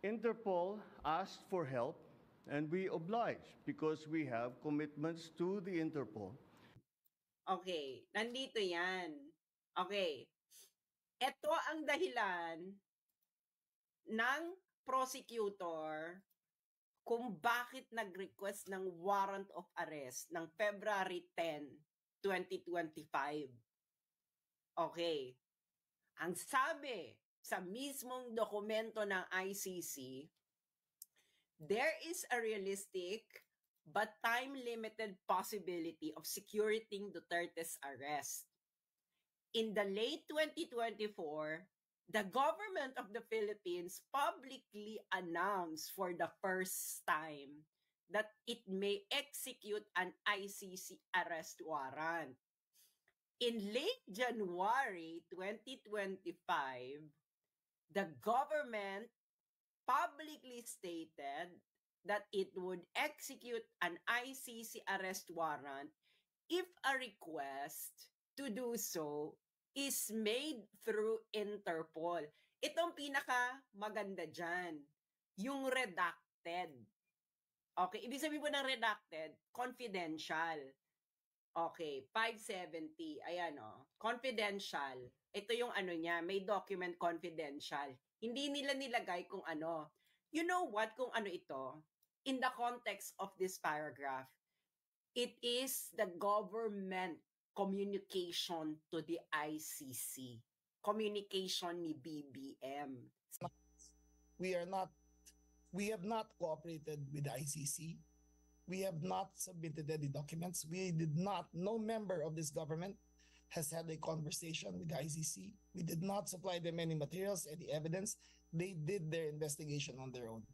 Interpol asked for help and we obliged because we have commitments to the Interpol. Okay, nandito yan. Okay. Ito ang dahilan ng prosecutor kung bakit nag-request ng warrant of arrest ng February 10, 2025. Okay. Ang sabi sa mismong dokumento ng ICC, there is a realistic but time-limited possibility of securing Duterte's arrest. In the late 2024, the government of the Philippines publicly announced for the first time that it may execute an ICC arrest warrant. In late January 2025, the government publicly stated that it would execute an ICC arrest warrant if a request to do so is made through Interpol. Itong pinaka maganda dyan, yung redacted. Okay, ibig sabihin po ng redacted, confidential. Okay, 570. Ayan confidential. Ito yung ano niya, may document confidential. Hindi nila nilagay kung ano. You know what, kung ano ito? In the context of this paragraph, it is the government communication to the ICC. Communication ni BBM. We have not cooperated with the ICC. We have not submitted any documents. No member of this government has had a conversation with the ICC. We did not supply them any materials, any evidence. They did their investigation on their own.